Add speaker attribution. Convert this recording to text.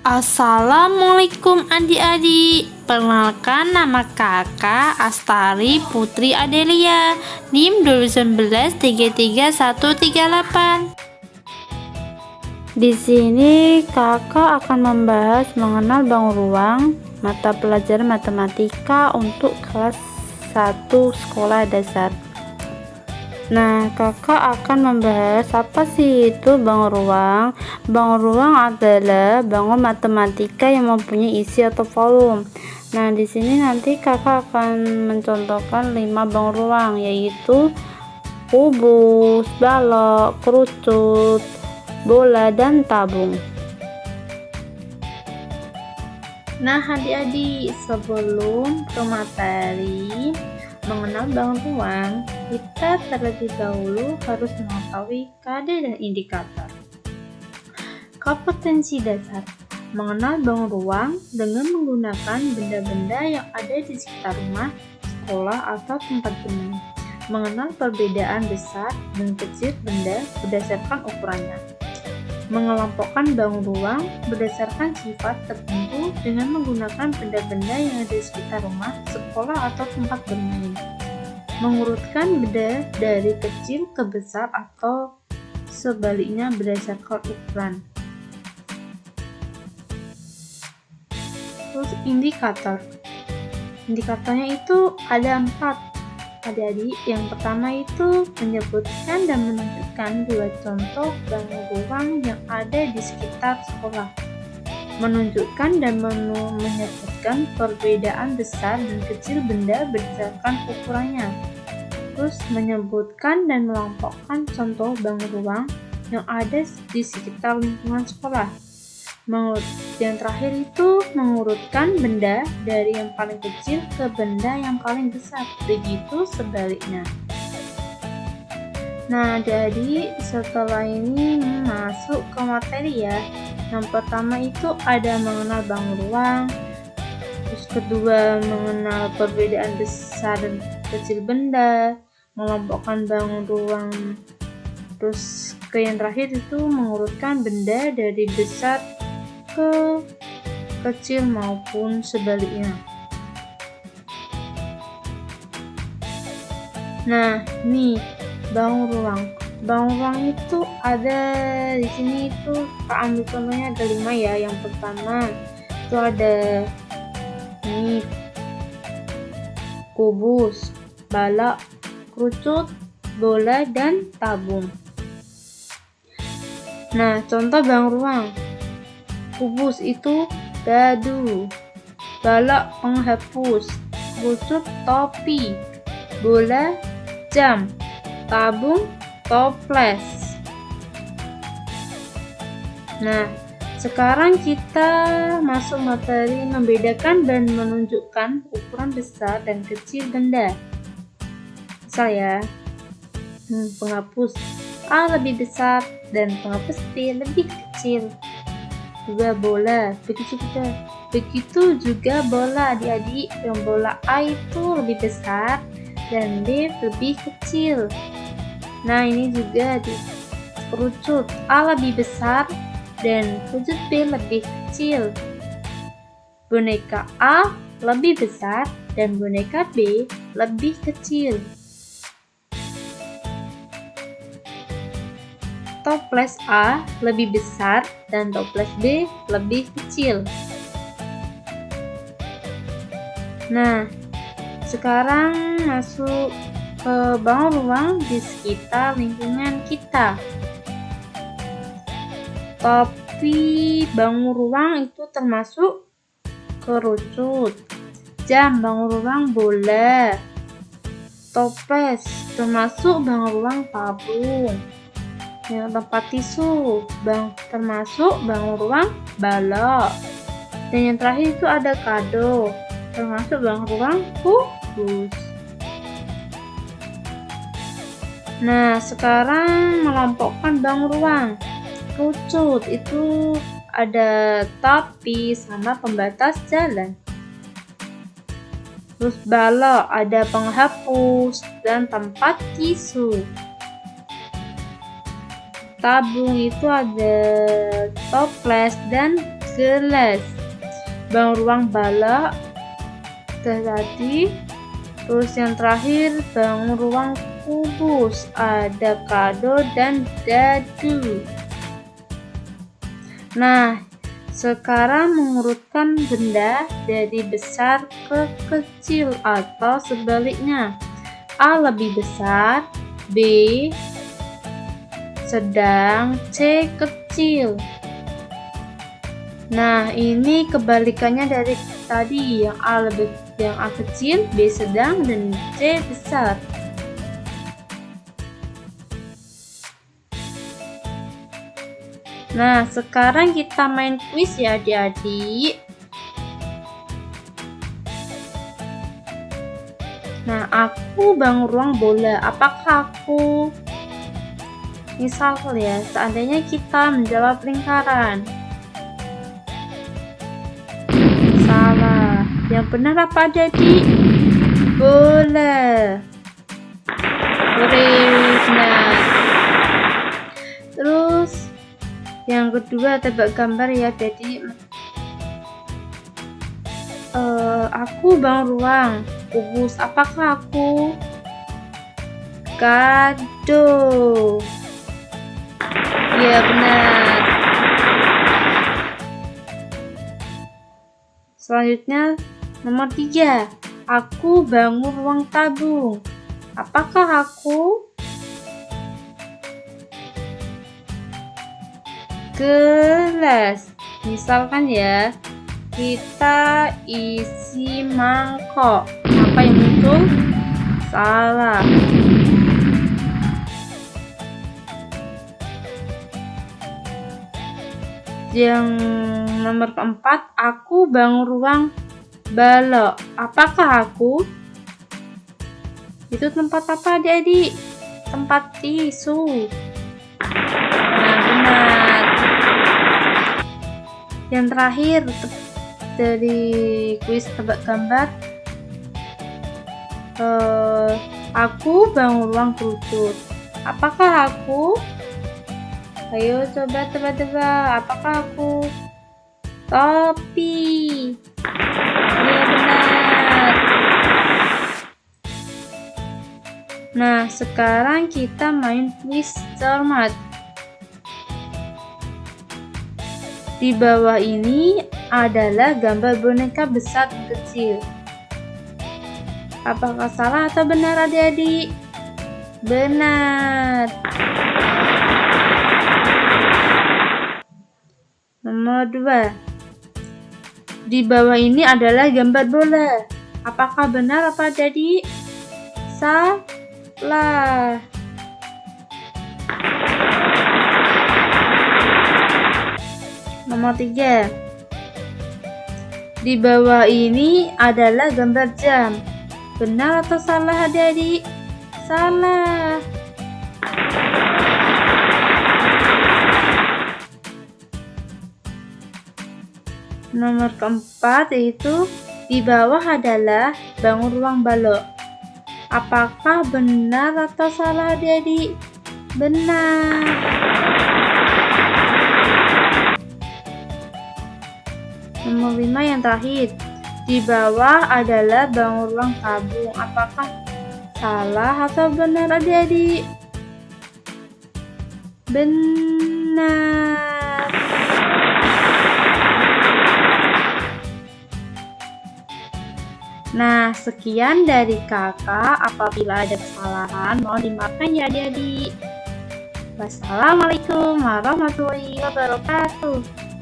Speaker 1: Assalamualaikum adik-adik. Perkenalkan, nama kakak Astari Putri Adelia, NIM 2019 33138. Di sini kakak akan membahas mengenal bangun ruang mata pelajaran matematika untuk kelas 1 sekolah dasar. Nah, kakak akan membahas apa sih itu bangun ruang. Bangun ruang adalah bangun matematika yang mempunyai isi atau volume. Nah, di sini nanti kakak akan mencontohkan 5 bangun ruang, yaitu kubus, balok, kerucut, bola, dan tabung. Nah, adik-adik, sebelum ke materi mengenal bangun ruang, kita terlebih dahulu harus mengetahui KD dan indikator. Kompetensi dasar: mengenal bangun ruang dengan menggunakan benda-benda yang ada di sekitar rumah, sekolah, atau tempat bermain. Mengenal perbedaan besar dan kecil benda berdasarkan ukurannya. Mengelompokkan bangun ruang berdasarkan sifat tertentu dengan menggunakan benda-benda yang ada di sekitar rumah, sekolah, atau tempat bermain. Mengurutkan benda dari kecil ke besar atau sebaliknya berdasarkan ukuran. Terus indikator. Indikatornya itu ada 4. Adik-adik, yang pertama itu menyebutkan dan menunjukkan 2 contoh bangun ruang yang ada di sekitar sekolah. Menunjukkan dan menyebutkan perbedaan besar dan kecil benda berdasarkan ukurannya. Terus menyebutkan dan mengelompokkan contoh bangun ruang yang ada di sekitar lingkungan sekolah. Yang terakhir itu mengurutkan benda dari yang paling kecil ke benda yang paling besar, begitu sebaliknya. Nah, jadi setelah ini masuk ke materi ya. Yang pertama itu ada mengenal bangun ruang, terus kedua mengenal perbedaan besar dan kecil benda, mengelompokkan bangun ruang, terus yang terakhir itu mengurutkan benda dari besar ke kecil maupun sebaliknya. Nah, nih bangun ruang. Bangun ruang itu ada di sini itu ambil contohnya ada 5 ya. Yang pertama itu ada nih kubus, balok, kerucut, bola, dan tabung. Nah, contoh bangun ruang. Kubus itu dadu, balok penghapus, kerucut topi, bola jam, tabung toples. Nah, sekarang kita masuk materi membedakan dan menunjukkan ukuran besar dan kecil benda. Misal ya, penghapus A lebih besar dan penghapus B lebih kecil. Juga bola, begitu juga bola adik-adik, yang bola A itu lebih besar dan B lebih kecil. Nah, ini juga di kerucut A lebih besar dan kerucut B lebih kecil. Boneka A lebih besar dan boneka B lebih kecil. Toples A lebih besar dan toples B lebih kecil. Nah, sekarang masuk ke bangun ruang di sekitar lingkungan kita. Tapi bangun ruang itu termasuk kerucut, jam bangun ruang bola, toples termasuk bangun ruang tabung. Yang tempat tisu termasuk bangun ruang balok, dan yang terakhir itu ada kado termasuk bangun ruang kubus. Nah, sekarang mengelompokkan bangun ruang. Kerucut itu ada tapi sama pembatas jalan. Terus balok ada penghapus dan tempat tisu. Tabung itu ada toples dan gelas. Bangun ruang balok tadi. Terus yang terakhir bangun ruang kubus, ada kado dan dadu. Nah, sekarang mengurutkan benda dari besar ke kecil atau sebaliknya. A lebih besar, B sedang, C kecil. Nah, ini kebalikannya dari tadi, yang A kecil, B sedang, dan C besar. Nah, sekarang kita main kuis ya adik-adik. Nah, aku bangun ruang bola. Apakah aku? Misal ya, seandainya kita menjawab lingkaran. Salah. Yang benar apa adik? Bola. Benar. Terus yang kedua tebak gambar ya adik. Aku bangun ruang kubus. Apakah aku? Kado. Ya benar. Selanjutnya nomor 3. Aku bangun ruang tabung. Apakah aku? Gelas. Misalkan ya, kita isi mangkok. Apa yang muncul? Salah. Yang nomor 4, aku bangun ruang balok. Apakah aku? Itu tempat apa adik-adik? Tempat tisu. Nah, benar. Yang terakhir dari kuis tebak gambar, aku bangun ruang kerucut. Apakah aku? Ayo coba tebak-tebak. Apakah aku? Topi. Iya benar. Nah, sekarang kita main kuis cermat. Di bawah ini adalah gambar boneka besar dan kecil. Apakah salah atau benar adik-adik? Benar. Nomor 2. Di bawah ini adalah gambar bola. Apakah benar apa adik? Salah. Nomor 3. Di bawah ini adalah gambar jam. Benar atau salah adik-adik? Salah. Nomor 4 yaitu di bawah adalah bangun ruang balok. Apakah benar atau salah adik-adik? Benar. Nomor 5 yang terakhir. Di bawah adalah bangun ruang tabung. Apakah salah atau benar adik-adik? Benar. Nah, sekian dari kakak. Apabila ada kesalahan, mohon dimaafkan ya adik-adik. Wassalamualaikum warahmatullahi wabarakatuh.